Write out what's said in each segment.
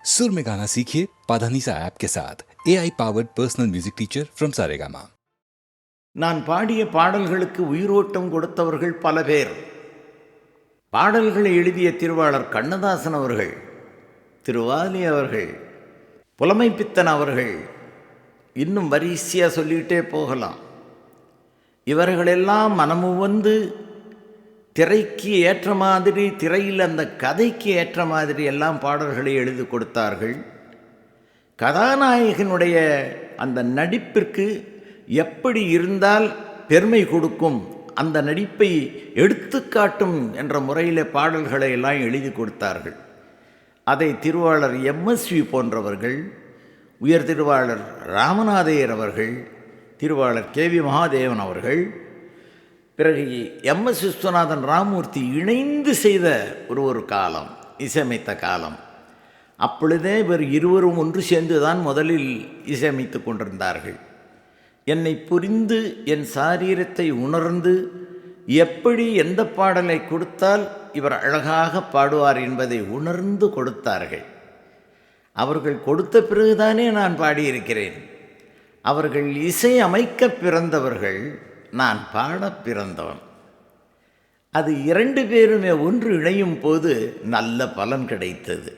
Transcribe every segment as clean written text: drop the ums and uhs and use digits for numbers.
सुर में गाना सीखिए पाधानीसा ऐप के साथ AI powered personal music teacher from Saregama. நான் பாடிய பாடல்களுக்கு உயிரோட்டம் கொடுத்தவர்கள் பல பேர். பாடல்களை எழுதிய திருவாளர் கண்ணதாசன் அவர்கள், திருவாலி அவர்கள், புலமைப்பித்தன் அவர்கள், இன்னும் வரிசையாக சொல்லிக்கிட்டே போகலாம். இவர்களெல்லாம் மனமுவந்து திரைக்கு ஏற்ற மாதிரி, திரையில் அந்த கதைக்கு ஏற்ற மாதிரி எல்லாம் பாடல்களை எழுதி கொடுத்தார்கள். கதாநாயகனுடைய அந்த நடிப்பிற்கு எப்படி இருந்தால் பெருமை கொடுக்கும், அந்த நடிப்பை எடுத்துக்காட்டும் என்ற முறையில் பாடல்களை எல்லாம் எழுதி கொடுத்தார்கள். அதை திருவாளர் MSV போன்றவர்கள், உயர் திருவாளர் ராமநாதையர் அவர்கள், திருவாளர் KV மகாதேவன் அவர்கள், பிறகு MS விஸ்வநாதன், ராமூர்த்தி இணைந்து செய்த ஒரு காலம், இசையமைத்த காலம். அப்பொழுதே இவர் இருவரும் ஒன்று சேர்ந்து தான் முதலில் இசையமைத்து கொண்டிருந்தார்கள். என்னை புரிந்து என் சாரீரத்தை உணர்ந்து எப்படி எந்த பாடலை கொடுத்தால் இவர் அழகாக பாடுவார் என்பதை உணர்ந்து கொடுத்தார்கள். அவர்கள் கொடுத்த பிறகுதானே நான் பாடியிருக்கிறேன். அவர்கள் இசை அமைக்க பிறந்தவர்கள், நான் பாட பிறந்தவன். அது இரண்டு பேருமே ஒன்று இணையும் போது நல்ல பலன் கிடைத்தது.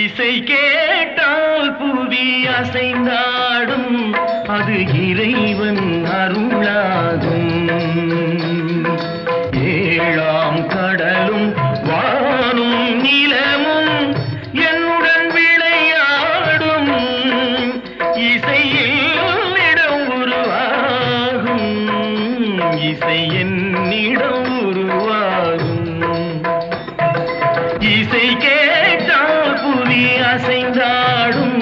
இசை கேட்டால் புவி அசைந்தாடும், அது இறைவன் அருளாகும். ஏழாம் கடலும் வானும் நிலமும் என்னுடன் விளையாடும், இசையில் இடம் உருவாகும், இசை என்னிடம் உருவாகும். இசை கேட்டால் புவி அசைந்தாடும்,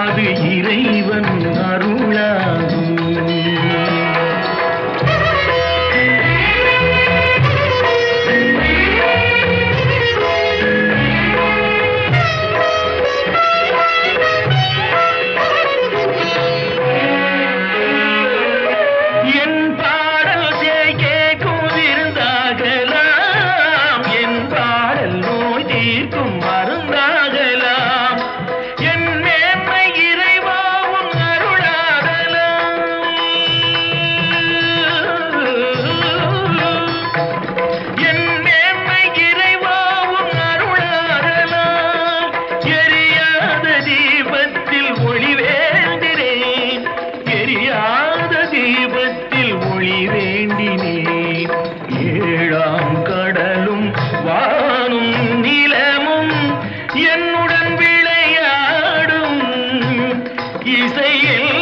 அது இறைவன் அருளாகும். என் பாடல் கேட்கும் விருந்தாகலாம், என் பாடல் நோய் தீர்க்கும் மருந்தாகலாம், என் மேன்மை இறைவாவும் அருளாகலாம். என் மேன்மை இறைவாவும் அருளாகலாம். எரியாத தீபத்தில் ஒளி வேண்டினேன், எரியாத தீபத்தில் ஒளி வேண்டினேன். ஏழாம் கடலும் வானும் நிலமும் என்னுடன் விளையாடும், இசையில்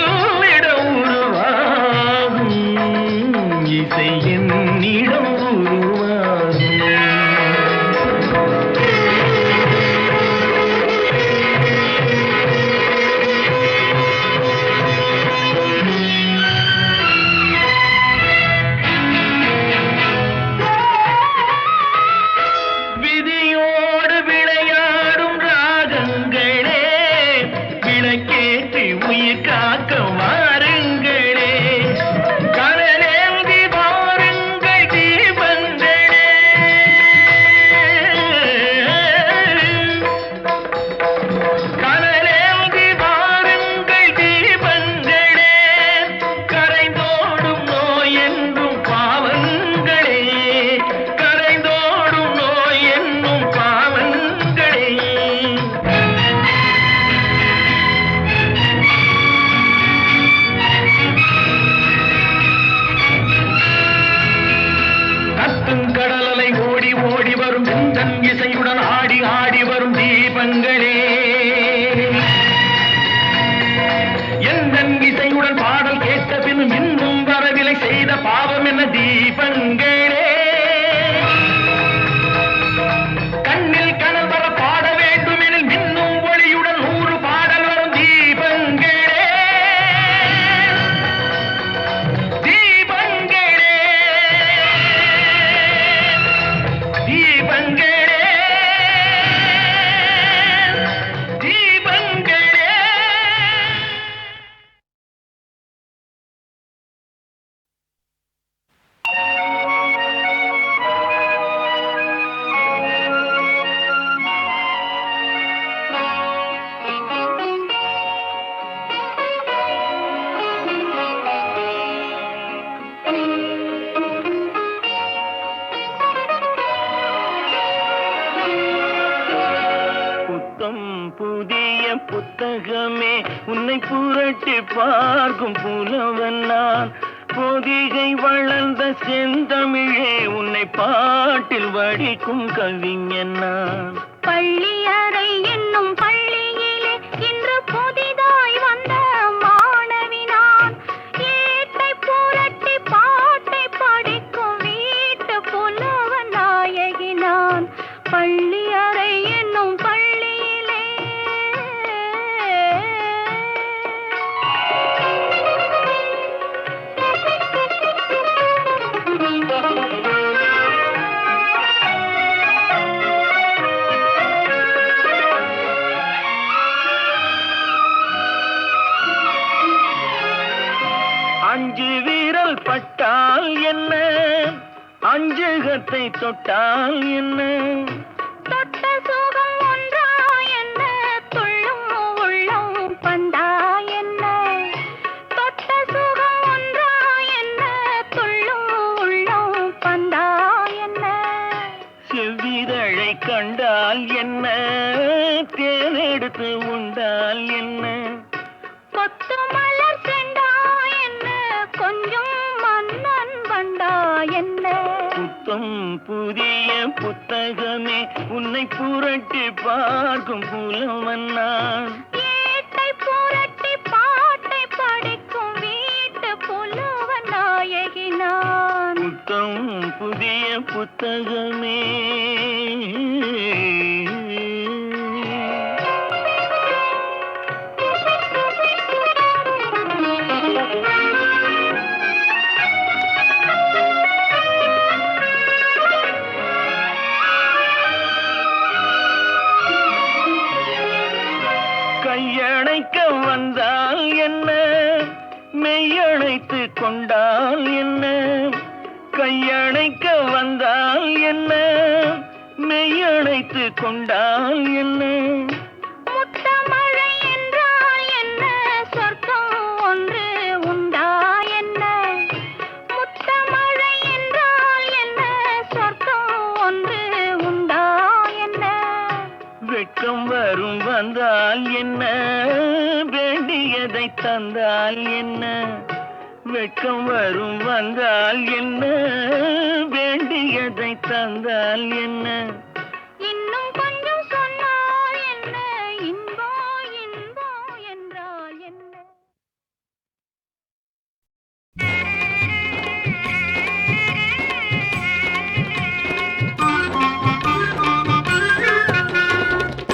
இடம் உருவாகும், இசை என்னிடம் உருவாகும். விதியோடு விளையாடும் ராகங்களே, விளக்கேற்றி உயிர் காக்க வாருங்களே, கடலேந்தி வாருங்கள் தீபங்களே. கடலேந்தி வாருங்கள் தீபங்களே, கரைந்தோடும் நோய் என்றும் பாவங்களே, கரைந்தோடும் நோய் என்னும் பாவங்களே. கத்தும் கடலலை ஓடி ஓடி வரும் சிந்தன் இசையுடன் ஆடி ஆடி வரும் தீபங்களே, எந்தன் இசையுடன் பாடல் கேட்ட பின்னும் இன்னும் வரவில்லை செய்த பாவம் என்ன தீபங்களே. கண்ணில் கனல் வர பாட வேண்டும் எனில் மின்னும் ஒளியுடன் 100 பாடல் வரும் தீபங்களே, தீபங்களே, தீபங்களே, தீப புதிய புத்தகமே உன்னை புரட்டி பார்க்கும் புலவன் நான். பொதிகை வளர்ந்த செந்தமிழே உன்னை பாட்டில் வடிக்கும் கவிஞன் நான். பள்ளி அறை என்னும் பள்ளியிலே இன்று புதிதாய் வந்த மாணவி நான். ஏட்டை புரட்டி பாட்டை படிக்கும் வீட்டு புலவ நாயகி நான். பள்ளி அறை என்னும் பள்ளியிலே அஞ்சு வீரல் பட்டால் என்ன, அஞ்சுகத்தை தொட்டால் என்ன, தொட்ட சுகம் ஒன்றா என்ன, துள்ளும் உள்ளம் பந்தா என்ன. தொட்ட சுகம் ஒன்றா என்ன, துள்ளும் உள்ளம் பந்தா என்ன. செவ்விதழை கண்டால் என்ன, தேனெடுத்து உண்டால் என்ன, கொத்து மலர் செண்டா என்ன, கொஞ்சம் மன்னன் வண்டா என்ன. புத்தம் புதிய புத்தகமே உன்னை புரட்டி பார்க்கும் புலவன் நான். ஏட்டை புரட்டி பாட்டை படிக்கும் வீட்டு புலவ நாயகி நான். புத்தம் புதிய புத்தகமே. கையணைக்க வந்தால் என்ன, மெய்யணைத்து கொண்டால் என்ன, கையணைக்க வந்தால் என்ன, மெய்யணைத்து கொண்டால் என்ன, முத்தமழை என்றால் என்ன, சொர்க்கம் ஒன்று உண்டா என்ன. முத்தமழை என்றால் என்ன, சொர்க்கம் ஒன்று உண்டா என்ன. வெட்கம் வரும் வந்தால் என்ன, வேண்டியதை தந்தால் என்ன, வெட்கம் வரும் வந்தால் என்ன, வேண்டியதை தந்தால் என்ன, இன்னும் கொஞ்சம் சொன்னால் என்ன, இன்பம் இன்பம் என்றால் என்ன.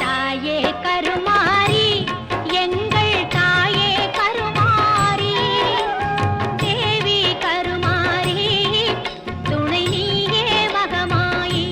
தாயே கருமாரி எங்கள் தாயே கருமாரி, தேவி கருமாரி துணை நீயே மகமாயி.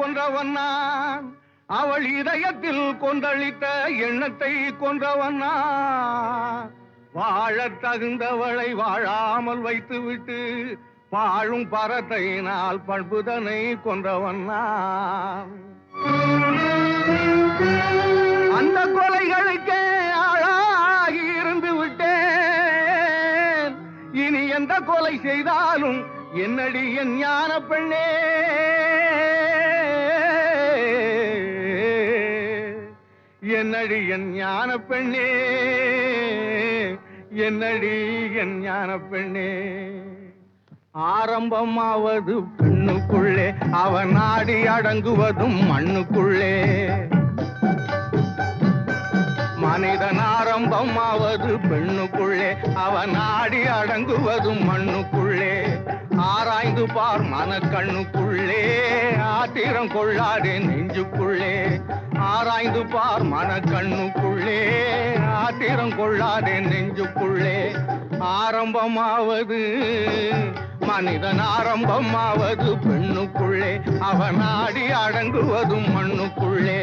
கொன்றவன் நான், அவள் இதயத்தில் கொந்தளித்த எண்ணத்தை கொன்றவன் நான். வாழத் தகுந்தவளை வாழாமல் வைத்துவிட்டு வாழும் பரத்தையினால் பண்புதனை கொன்றவன் நான். அந்த கொலைகளுக்கே ஆளாகி இருந்து விட்டேன். இனி எந்த கொலை செய்தாலும் என்னடி என் ஞான பெண்ணே, என்னடி என் ஞான பெண்ணே, என்னடி என் ஞான பெண்ணே. ஆரம்பமாவது பெண்ணுக்குள்ளே, அவன் நாடி அடங்குவதும் மண்ணுக்குள்ளே. மனிதன் ஆரம்பமாவது பெண்ணுக்குள்ளே, அவன் நாடி அடங்குவதும் மண்ணுக்குள்ளே. ஆராய்ந்து பார் மனக்கண்ணுக்குள்ளே, ஆத்திரம் கொள்ளாதே நெஞ்சுக்குள்ளே. ஆராய்ந்து பார் மனக்கண்ணுக்குள்ளே, ஆத்திரம் கொள்ளாதே நெஞ்சுக்குள்ளே. ஆரம்பமாவது மனிதன் ஆரம்பமாவது பெண்ணுக்குள்ளே, அவன் நாடி அடங்குவதும் மண்ணுக்குள்ளே.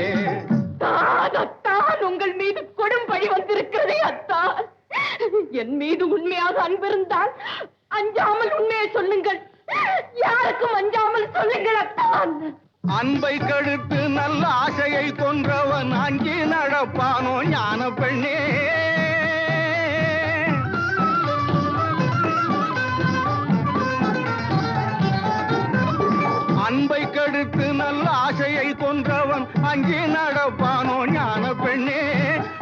அத்தான், உங்கள் மீது கொடும் பழி வந்திருக்கிறதே அத்தான். என் மீது உண்மையாக அன்பிருந்தால் அஞ்சாமல் உண்மையை சொல்லுங்கள், யாருக்கும் அஞ்சாமல் சொல்லுங்கள் அத்தான். அன்பை கடுத்து நல்ல ஆசையை கொன்றவன் அஞ்சி நடப்பானோ ஞான பெண்ணே. அன்பை கடுத்து நல்ல ஆசையை கொன்றவன் அஞ்சி நடப்பானோ ஞான பெண்ணே.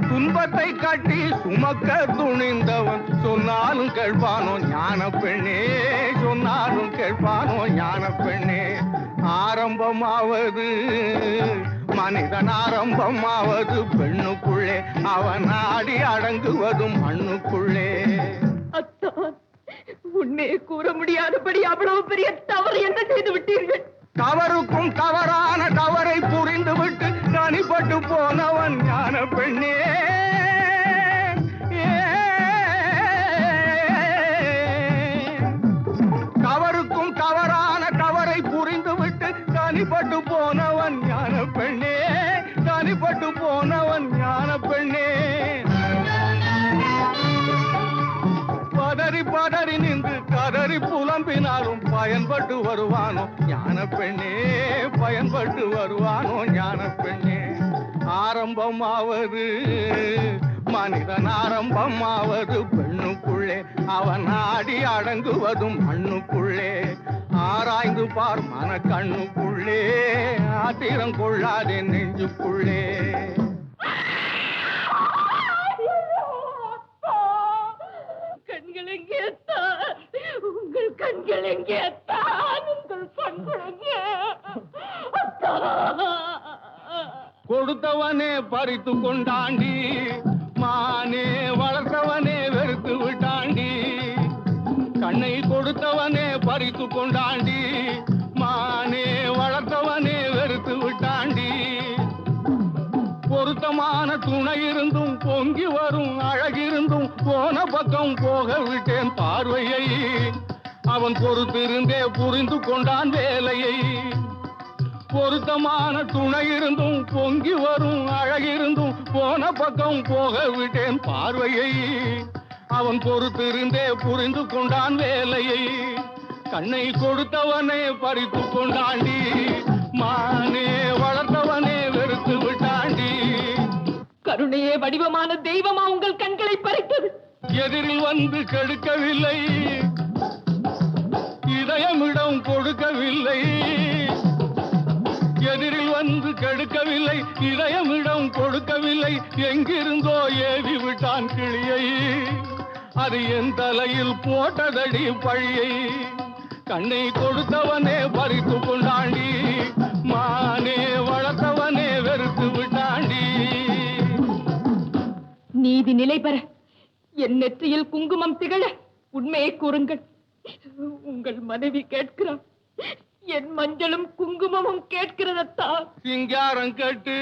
துன்பத்தை காட்டி சுமக்க துணிந்தவன் சொன்னாலும் கேட்பானோ ஞான பெண்ணே, சொன்னாலும் கேட்பானோ ஞான பெண்ணே. ஆரம்பமாவது மனிதன் ஆரம்பமாவது பெண்ணுக்குள்ளே, அவன் நாடி அடங்குவதும் மண்ணுக்குள்ளே. அத்தான், உண்மையை கூற முடியாதபடி அவ்வளவு பெரிய தவறு என்ன செய்து விட்டீர்கள்? தவறுக்கும் தவறான தவறை புரிந்துவிட்டு தனிப்பட்டு போனவன் ஞான பெண்ணே. தவறுக்கும் தவறான தவறை புரிந்துவிட்டு தனிப்பட்டு போனவன் ஞான பெண்ணே, தனிப்பட்டு போனவன் ஞான பெண்ணே. பதறி பதறி நின்று கதறி புலம்பினாலும் பயன்பட்டு வருவானோ ஞான பெண்ணே, பயன்பட்டு வருவானோ ஞான பெண்ணே. ஆரம்பமாவது மனிதன் ஆரம்பமாவது பெண்ணுக்குள்ளே, அவன் நாடி அடங்குவதும் மண்ணுக்குள்ளே. ஆராய்ந்து பார் மனக்கண்ணுக்குள்ளே, ஆத்திரம் கொள்ளாதே நெஞ்சுக்குள்ளே. கண்கள் எங்கே தான்? உங்கள் கண்கள் எங்கே தான்? உங்கள் கண்கள் எங்கே? கொடுத்தவனே பறித்து கொண்டாண்டி, மானே வளர்த்தவனே வெறுத்து விட்டாண்டி. கண்ணை கொடுத்தவனே பறித்து கொண்டாண்டி, மானே வளர்த்தவனே வெறுத்து விட்டாண்டி. பொருத்தமான துணை இருந்தும் பொங்கி வரும் அழகிருந்தும் போன பக்கம் போக விட்டேன் பார்வையை. அவன் பொறுத்திருந்தே புரிந்து கொண்டான் வேலையை. பொருத்தமான துணை இருந்தும் பொங்கி வரும் அழகிருந்தும் போன பக்கம் போக விட்டேன் பார்வையை. அவன் பொறுத்திருந்தே புரிந்து கொண்டான் வேலையை. கண்ணை கொடுத்தவனே பறித்து கொண்டாண்டி, மானே வளர்த்தவனே வெறுத்து விட்டாண்டி. கருணையே வடிவமான தெய்வமா உங்கள் கண்களை பறித்தது? எதிரில் வந்து கெடுக்கவில்லை, இதயமிடம் கொடுக்கவில்லை. எதிரில் வந்து கெடுக்கவில்லை, இதயமிடம் கொடுக்கவில்லை. எங்கிருந்தோ ஏவி விட்டான் கிளியை, அது என் தலையில் போட்டதடி பழியை. கண்ணை கொடுத்தவனே பறித்து கொண்டாண்டி, மானே வளர்த்தவனே வெறுத்து விட்டாண்டி. நீதி நிலை பெற என் நெற்றியில் குங்குமம் திகழ உண்மையை கூறுங்கள். உங்கள் மனைவி கேட்கிறார், என் மஞ்சளும் குங்குமமும் கேட்கிறதா? சிங்காரம் கட்டு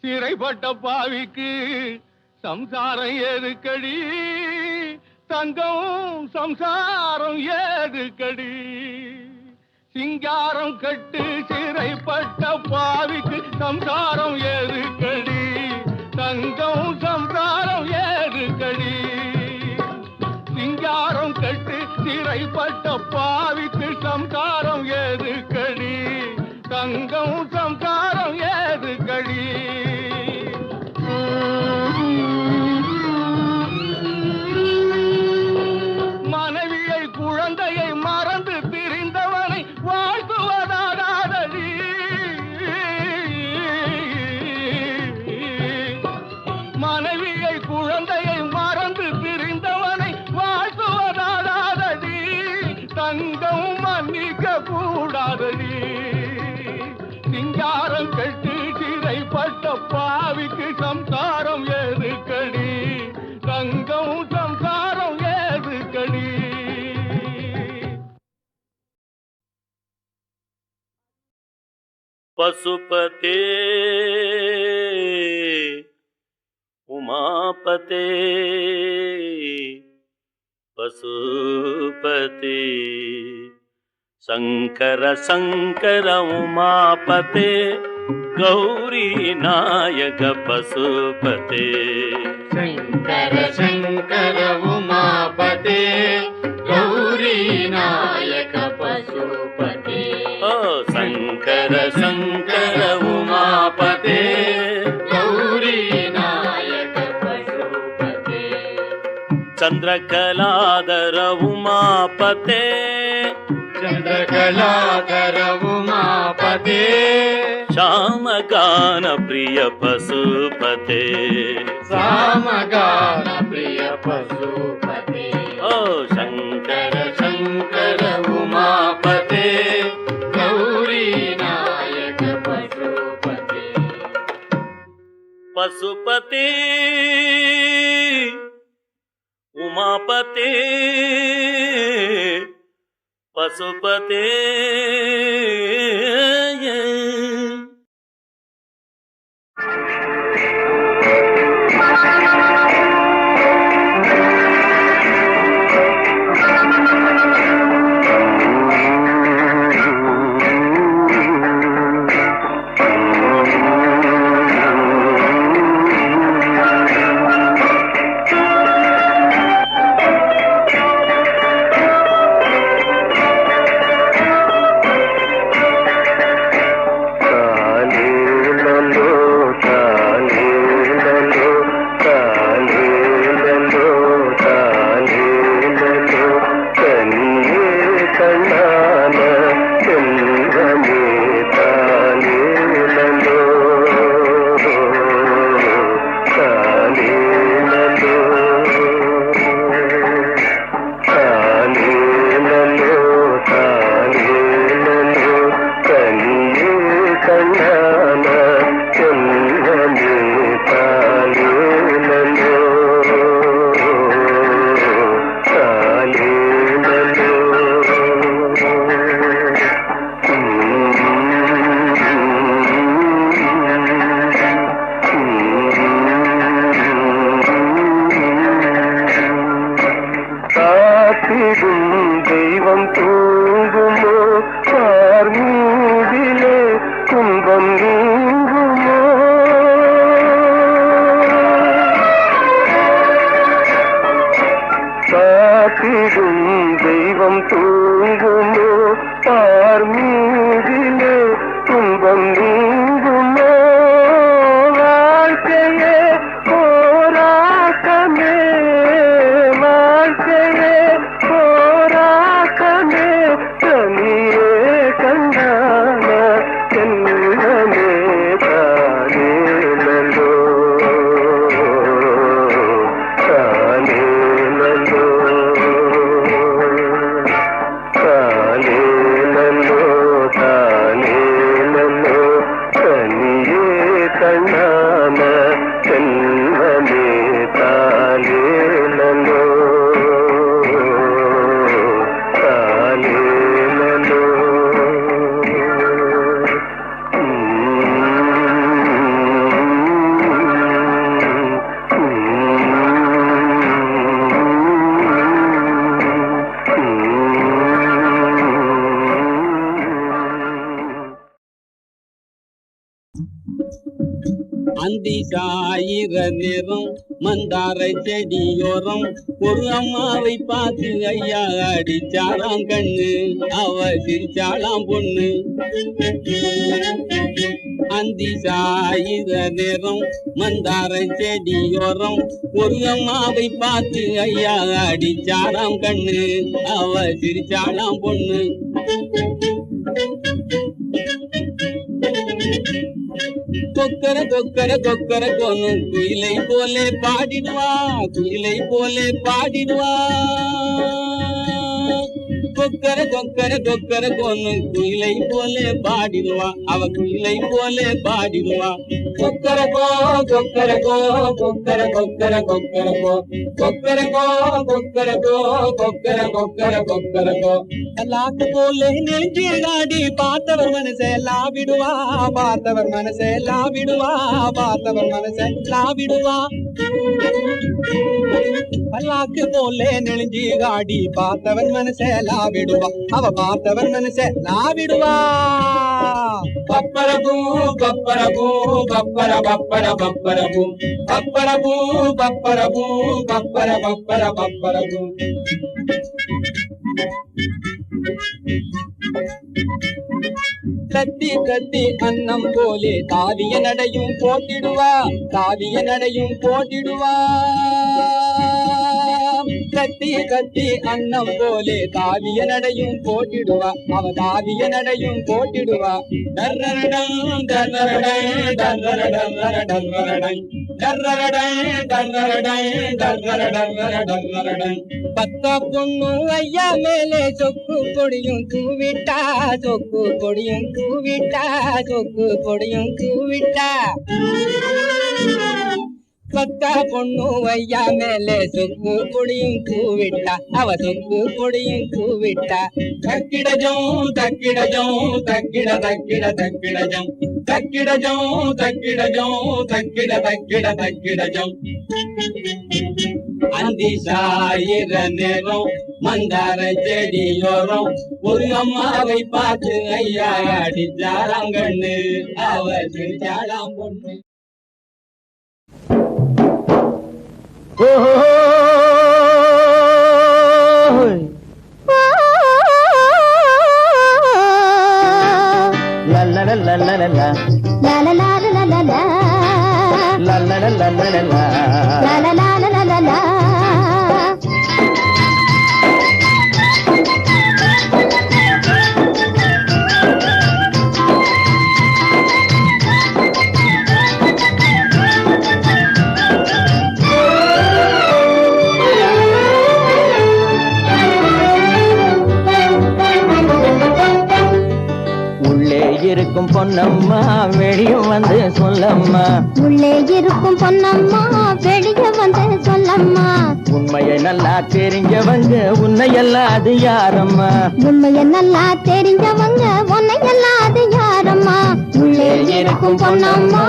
சிறைப்பட்ட பாவிக்கு சம்சாரம் ஏதுக்கடி, தங்கம் சம்சாரம் ஏதுக்கடி. சிங்காரம் கட்டு சிறைப்பட்ட பாவிக்கு சம்சாரம் ஏறுகடி, தங்கம் சம்சாரம் ஏறுகடி. சிங்காரம் கட்டு சிறைப்பட்ட பாவிக்கு சம்சாரம் ஏறுகடி, தங்கம் சம்சாரம் ஏறுகடி. மனைவியை குழந்தையை மறந்து பிரிந்தவனை வாழ்த்துவதாதடி. மனைவியை குழந்தையை மறந்து பிரிந்தவனை வாழ்த்துவதாதடி. தங்கம் மன்னிக்க கூடாதடி. சிங்காரம் கட்டு சிறைப்பட்ட பாவிக்கு சம்சாரம் ஏறுகடி, தங்கம் சம்சாரம் ஏறுகடி. பசுபதே உமாபதே பசுபதே சங்கர சங்கர உமாபதே கௌரி நாயக பசுபதே. சங்கர சங்கர உமாபதே கௌரி நாயக பசுபதே. ஓ சங்கர சங்கர உமாபதே கௌரி நாயக பசுபதே. சந்திரகலாதர உமாபதே ಚಂದ್ರಕಲಾಧರ ಉಮಾಪದೇ. ಶ್ಯಾಮಗಾನ ಪ್ರಿಯ ಪಶುಪತೆ. ಸಾಮಗಾನ ಪ್ರಿಯ ಪಶುಪತೆ. ಓ ಶಂಕರ ಶಂಕರ ಉಮಾಪತೆ ಗೌರಿ ನಾಯಕ ಪಶುಪತೆ. ಪಶುಪತೆ ಉಮಾಪತೆ ಪಶುಪತೆ. தெய்வம் தூங்குமோ பார்மீதிலே துன்பம் நீங்குமோ காத்திடும் தெய்வம் தூங்குமோ பார்மீதிலே துன்பம் நீங்குமோ வாழ்க்கையே போராட்டமே வாழ்க்கையே போராட்டமே தனியே கண்டான என்னமே தானே நல்லோ தானே நல்லோ அந்தி சாயிர நேரம் மந்தாரை செடியோரம் ஒரு அம்மாவை பார்த்து ஐயா அடிச்சாளாம் கண்ணு, அவ சிரிச்சாளாம் பொண்ணு. அந்தி சாயிர நேரம் மந்தாரை செடியோரம் ஒரு அம்மாவை பார்த்து ஐயா அடிச்சாளாம் கண்ணு, அவ சிரிச்சாளாம் பொண்ணு. கொக்கர கொக்கர கொக்கர கொன்னு குயிலை போலே பாடிடுவா, குயிலை போலே பாடிடுவா. கொக்கர கொக்கர கொக்கர கொன்னு குயிலை போலே பாடிடுவா, அவ குயிலை போலே பாடிடுவா. கொக்கர கோ கொக்கர கோ கொக்கர கொக்கர கொக்கர கோ கொக்கர கோ கொக்கர கோ கொக்கர கொக்கர கொக்கர கோ. லாக்கு போலே நெஞ்சிலாடி பார்த்தவர் மனசே லாவிடுவா, பார்த்தவர் மனசே லாவிடுவா, பார்த்தவர் மனசே லாவிடுவா. பல்லாக்கு போலே நெளிஞ்சி காடி பார்த்தவன் மனசே லாவிடுவா, அவ பார்த்தவன் மனசே லாவிடுவா. பப்பரபூ பப்பரபூ பப்பர பப்பர பப்பரபூ பப்பரபூ பப்பரபூ பப்பர பப்பர பப்பரபூ. தத்தி தத்தி அன்னம் போலே தாவிய நடையும் போட்டிடுவா, தாவிய நடையும் போட்டிடுவா. கத்தி கத்தி அன்னம் போலே தாவிய நடையும் போட்டிடுவா, அவ தாவிய நடையும் போட்டிடுவா. டர்ரரடம் டர்ரரடம் டர்ரரடம் டர்ரரடம் டர்ரரடம் டர்ரரடம் டர்ரரடம். பத்தா பொண்ணு ஐயா மேலே சொக்கு பொடியும் தூவிட்டா, சொக்கு பொடியும் தூவிட்டா, சொக்கு பொடியும் தூவிட்டா. பத்தா பொண்ணு ஐயா மேலே சொக்கு பொடியும் தூவிட்டா, அவ சொக்கு பொடியும் தூவிட்டா. தக்கிடஜம் தக்கிடஜம் தக்கிட தக்கிட தக்கிடஜம் தக்கிடஜம் தக்கிடஜம் தக்கிட தக்கிட தக்கிடஜம். அந்தி சாயிர நேரம் மந்தார செடியோரம் ஒரு அம்மாவை பார்த்து ஐயா அடிச்சாராம் கண்ணு, அவ சிரிச்சாளாம் பொண்ணு. La la la la la la la La la la la la la la la la la la la la la La la la la la la la இருக்கும் பொன்னம்மா வெளியும் வந்து சொல்லம்மா, உள்ளே இருக்கும் பொன்னம்மா வெளிய வந்து சொல்லம்மா. உண்மையை நல்லா தெரிஞ்சவங்க உன்னையெல்லாம் அது யாரம்மா, உண்மையை நல்லா தெரிஞ்சவங்க உன்னையெல்லாம் அது யாரம்மா. உள்ளே இருக்கும் பொன்னம்மா.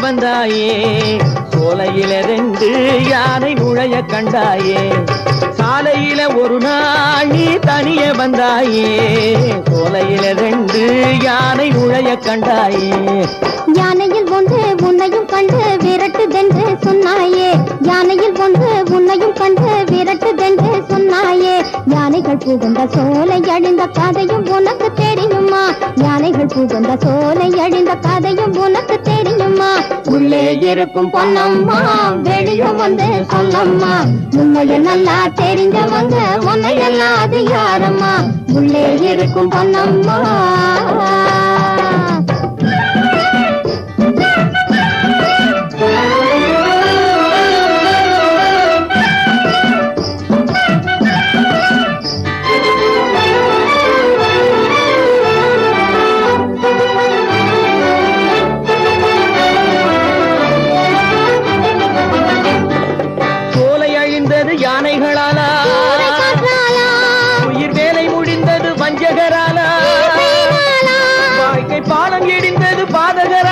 வந்தாயே சோலையில ரெண்டு யானை நுழைய கண்டாயே, சாலையில ஒரு நாள் நீ தனிய வந்தாயே, சோலையில ரெண்டு யானை நுழைய கண்டாயே. யானையில் ஒன்று உன்னையும் கண்டு விரட்டுதென்று சொன்னாயே, யானையில் ஒன்று உன்னையும் கண்டு விரட்டுதென்று சொன்னாயே. யானைகள் புகுந்த சோலை அழிந்த கதையும் உனக்கு தெரியுமா, யானைகள் புகுந்த சோலை அழிந்த கதையும் உனக்கு தெரியுமா. உள்ளே இருக்கும் பொன்னம்மா வெளியே வந்து சொல்லம்மா, உண்மையை நல்லா தெரிஞ்சவங்க உன்னையெல்லாம் அது யாரம்மா. உள்ளே இருக்கும் பொன்னம்மா. யானைகளாலா உயிர் வேலை முடிந்தது வஞ்சகராலா, பாலம் இடிந்தது பாதகர